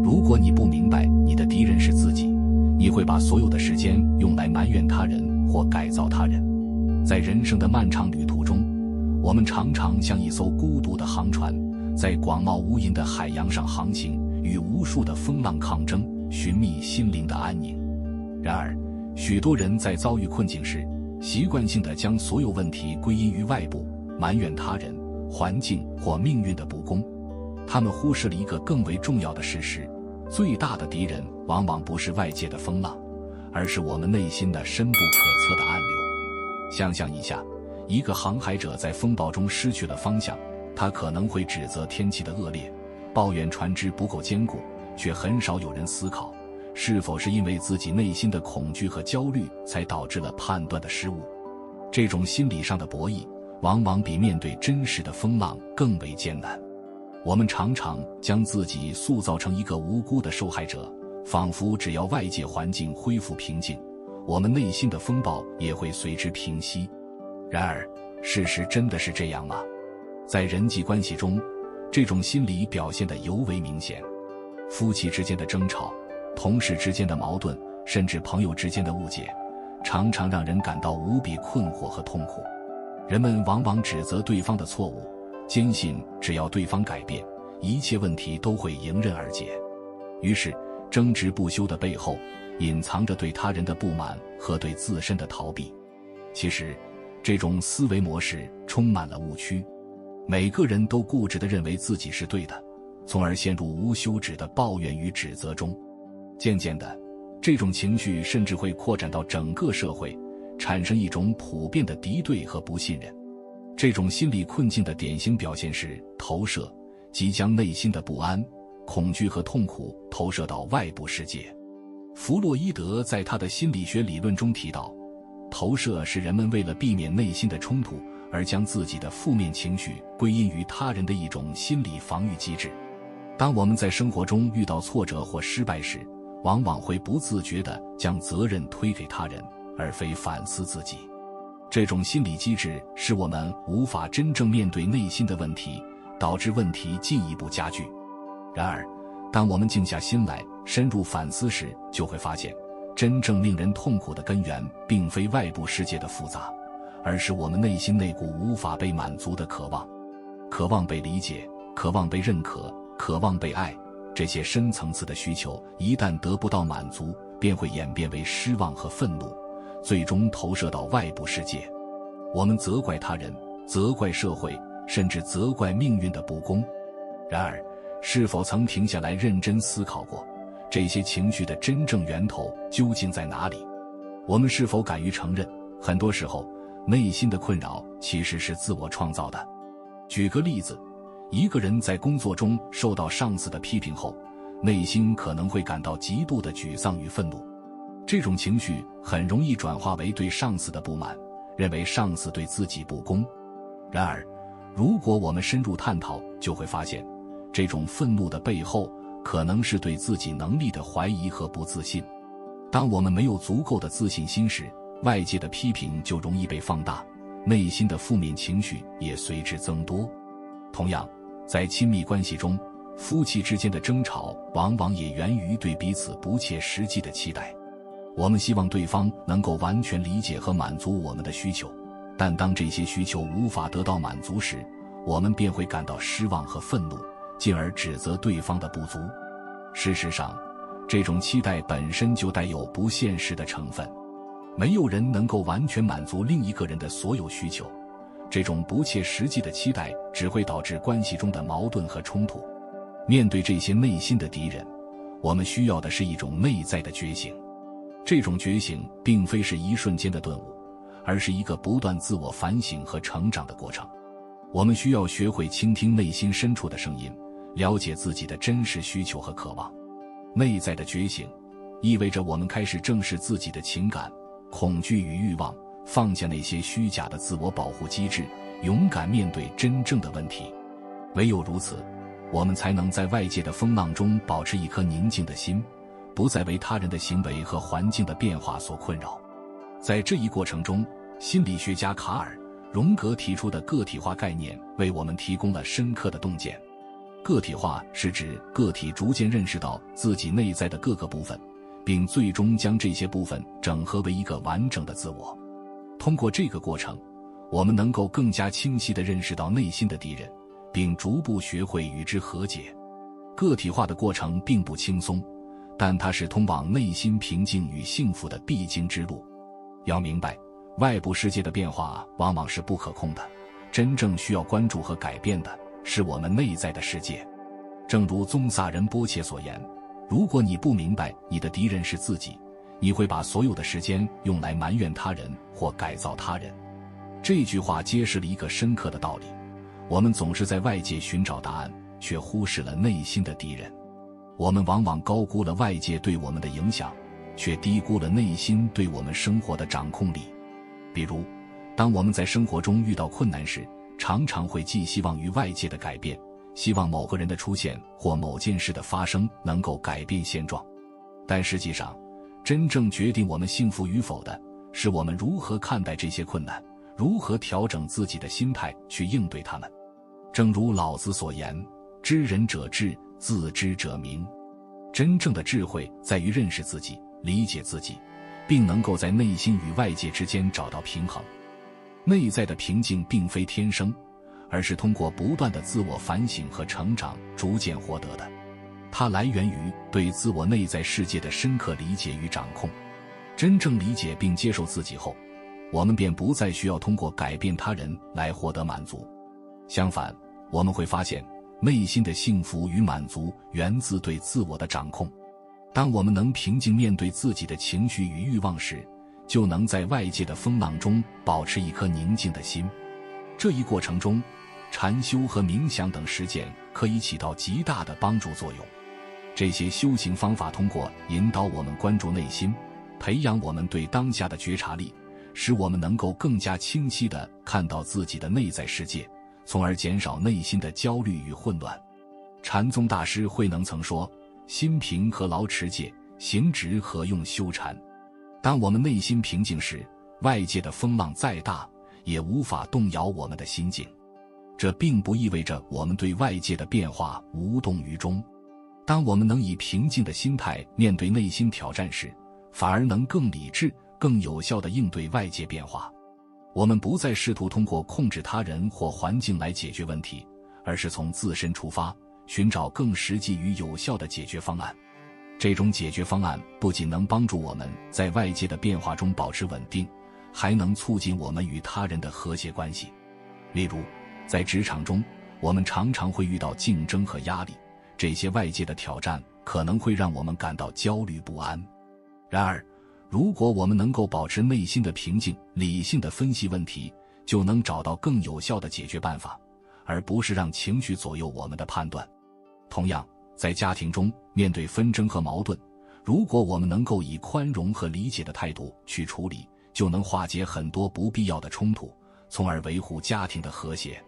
如果你不明白你的敌人是自己，你会把所有的时间用来埋怨他人或改造他人。在人生的漫长旅途中，我们常常像一艘孤独的航船，在广袤无垠的海洋上航行，与无数的风浪抗争，寻觅心灵的安宁。然而，许多人在遭遇困境时，习惯性地将所有问题归因于外部，埋怨他人、环境或命运的不公。他们忽视了一个更为重要的事实：最大的敌人往往不是外界的风浪，而是我们内心的深不可测的暗流。想象一下，一个航海者在风暴中失去了方向，他可能会指责天气的恶劣，抱怨船只不够坚固，却很少有人思考，是否是因为自己内心的恐惧和焦虑才导致了判断的失误。这种心理上的博弈，往往比面对真实的风浪更为艰难。我们常常将自己塑造成一个无辜的受害者，仿佛只要外界环境恢复平静，我们内心的风暴也会随之平息。然而，事实真的是这样吗？在人际关系中，这种心理表现得尤为明显。夫妻之间的争吵，同事之间的矛盾，甚至朋友之间的误解，常常让人感到无比困惑和痛苦。人们往往指责对方的错误，坚信只要对方改变，一切问题都会迎刃而解。于是，争执不休的背后，隐藏着对他人的不满和对自身的逃避。其实，这种思维模式充满了误区。每个人都固执地认为自己是对的，从而陷入无休止的抱怨与指责中。渐渐的，这种情绪甚至会扩展到整个社会，产生一种普遍的敌对和不信任。这种心理困境的典型表现是投射，即将内心的不安、恐惧和痛苦投射到外部世界。弗洛伊德在他的心理学理论中提到，投射是人们为了避免内心的冲突，而将自己的负面情绪归因于他人的一种心理防御机制。当我们在生活中遇到挫折或失败时，往往会不自觉地将责任推给他人，而非反思自己。这种心理机制使我们无法真正面对内心的问题，导致问题进一步加剧。然而，当我们静下心来，深入反思时，就会发现，真正令人痛苦的根源并非外部世界的复杂，而是我们内心那股无法被满足的渴望。渴望被理解，渴望被认可，渴望被爱，这些深层次的需求一旦得不到满足，便会演变为失望和愤怒，最终投射到外部世界。我们责怪他人，责怪社会，甚至责怪命运的不公。然而，是否曾停下来认真思考过，这些情绪的真正源头究竟在哪里？我们是否敢于承认，很多时候，内心的困扰其实是自我创造的？举个例子，一个人在工作中受到上司的批评后，内心可能会感到极度的沮丧与愤怒。这种情绪很容易转化为对上司的不满，认为上司对自己不公。然而，如果我们深入探讨，就会发现，这种愤怒的背后，可能是对自己能力的怀疑和不自信。当我们没有足够的自信心时，外界的批评就容易被放大，内心的负面情绪也随之增多。同样，在亲密关系中，夫妻之间的争吵往往也源于对彼此不切实际的期待。我们希望对方能够完全理解和满足我们的需求，但当这些需求无法得到满足时，我们便会感到失望和愤怒，进而指责对方的不足。事实上，这种期待本身就带有不现实的成分。没有人能够完全满足另一个人的所有需求，这种不切实际的期待只会导致关系中的矛盾和冲突。面对这些内心的敌人，我们需要的是一种内在的觉醒。这种觉醒并非是一瞬间的顿悟，而是一个不断自我反省和成长的过程。我们需要学会倾听内心深处的声音，了解自己的真实需求和渴望。内在的觉醒意味着我们开始正视自己的情感、恐惧与欲望，放下那些虚假的自我保护机制，勇敢面对真正的问题。唯有如此，我们才能在外界的风浪中保持一颗宁静的心，不再为他人的行为和环境的变化所困扰。在这一过程中，心理学家卡尔·荣格提出的个体化概念为我们提供了深刻的洞见。个体化是指个体逐渐认识到自己内在的各个部分，并最终将这些部分整合为一个完整的自我。通过这个过程，我们能够更加清晰地认识到内心的敌人，并逐步学会与之和解。个体化的过程并不轻松，但它是通往内心平静与幸福的必经之路。要明白，外部世界的变化往往是不可控的，真正需要关注和改变的是我们内在的世界。正如宗萨仁波切所言，如果你不明白你的敌人是自己，你会把所有的时间用来埋怨他人或改造他人。这句话揭示了一个深刻的道理：我们总是在外界寻找答案，却忽视了内心的敌人。我们往往高估了外界对我们的影响，却低估了内心对我们生活的掌控力。比如，当我们在生活中遇到困难时，常常会寄希望于外界的改变，希望某个人的出现或某件事的发生能够改变现状。但实际上，真正决定我们幸福与否的，是我们如何看待这些困难，如何调整自己的心态去应对它们。正如老子所言，知人者智，自知者明。真正的智慧在于认识自己，理解自己，并能够在内心与外界之间找到平衡。内在的平静并非天生，而是通过不断的自我反省和成长逐渐获得的。它来源于对自我内在世界的深刻理解与掌控。真正理解并接受自己后，我们便不再需要通过改变他人来获得满足。相反，我们会发现，内心的幸福与满足源自对自我的掌控。当我们能平静面对自己的情绪与欲望时，就能在外界的风浪中保持一颗宁静的心。这一过程中，禅修和冥想等实践可以起到极大的帮助作用。这些修行方法通过引导我们关注内心，培养我们对当下的觉察力，使我们能够更加清晰地看到自己的内在世界，从而减少内心的焦虑与混乱。禅宗大师慧能曾说，心平何劳持戒，行直何用修禅。当我们内心平静时，外界的风浪再大，也无法动摇我们的心境。这并不意味着我们对外界的变化无动于衷。当我们能以平静的心态面对内心挑战时，反而能更理智、更有效地应对外界变化。我们不再试图通过控制他人或环境来解决问题，而是从自身出发，寻找更实际与有效的解决方案。这种解决方案不仅能帮助我们在外界的变化中保持稳定，还能促进我们与他人的和谐关系。例如，在职场中，我们常常会遇到竞争和压力，这些外界的挑战可能会让我们感到焦虑不安。然而，如果我们能够保持内心的平静，理性地分析问题，就能找到更有效的解决办法，而不是让情绪左右我们的判断。同样，在家庭中，面对纷争和矛盾，如果我们能够以宽容和理解的态度去处理，就能化解很多不必要的冲突，从而维护家庭的和谐。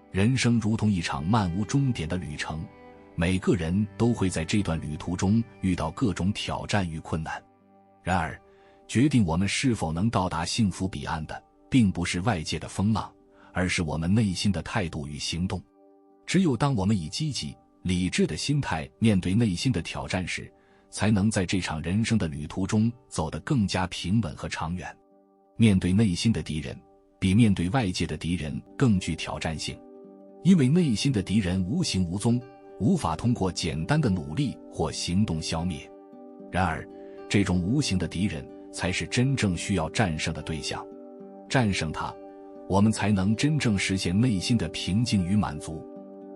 人生如同一场漫无终点的旅程，每个人都会在这段旅途中遇到各种挑战与困难。然而，决定我们是否能到达幸福彼岸的，并不是外界的风浪，而是我们内心的态度与行动。只有当我们以积极、理智的心态面对内心的挑战时，才能在这场人生的旅途中走得更加平稳和长远。面对内心的敌人，比面对外界的敌人更具挑战性，因为内心的敌人无形无踪，无法通过简单的努力或行动消灭。然而，这种无形的敌人才是真正需要战胜的对象。战胜它，我们才能真正实现内心的平静与满足。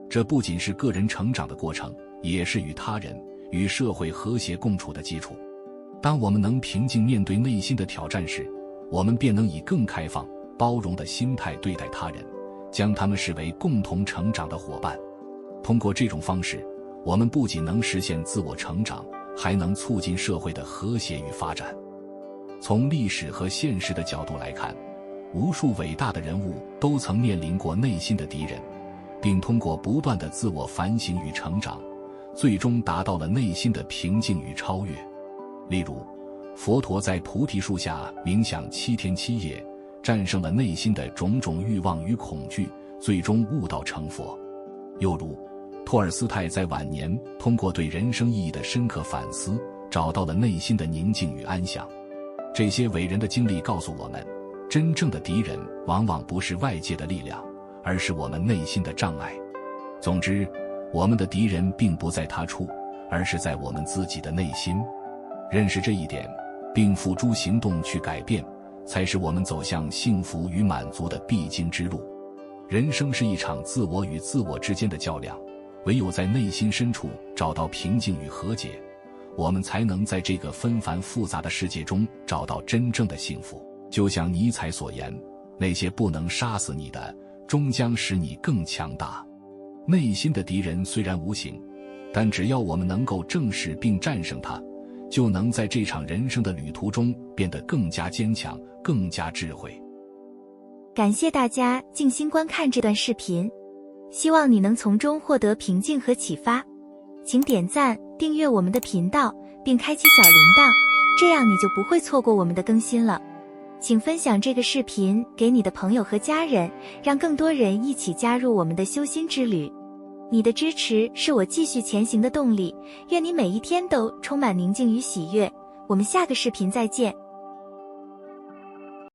这不仅是个人成长的过程，也是与他人、与社会和谐共处的基础。当我们能平静面对内心的挑战时，我们便能以更开放、包容的心态对待他人，将他们视为共同成长的伙伴。通过这种方式，我们不仅能实现自我成长，还能促进社会的和谐与发展。从历史和现实的角度来看，无数伟大的人物都曾面临过内心的敌人，并通过不断的自我反省与成长，最终达到了内心的平静与超越。例如，佛陀在菩提树下冥想7天7夜，战胜了内心的种种欲望与恐惧，最终悟道成佛。又如，托尔斯泰在晚年通过对人生意义的深刻反思，找到了内心的宁静与安详。这些伟人的经历告诉我们，真正的敌人往往不是外界的力量，而是我们内心的障碍。总之，我们的敌人并不在他处，而是在我们自己的内心。认识这一点，并付诸行动去改变，才是我们走向幸福与满足的必经之路。人生是一场自我与自我之间的较量，唯有在内心深处找到平静与和解，我们才能在这个纷繁复杂的世界中找到真正的幸福。就像尼采所言，那些不能杀死你的，终将使你更强大。内心的敌人虽然无形，但只要我们能够正视并战胜它，就能在这场人生的旅途中变得更加坚强，更加智慧。感谢大家静心观看这段视频，希望你能从中获得平静和启发。请点赞、订阅我们的频道，并开启小铃铛，这样你就不会错过我们的更新了。请分享这个视频给你的朋友和家人，让更多人一起加入我们的修心之旅。你的支持是我继续前行的动力，愿你每一天都充满宁静与喜悦。我们下个视频再见。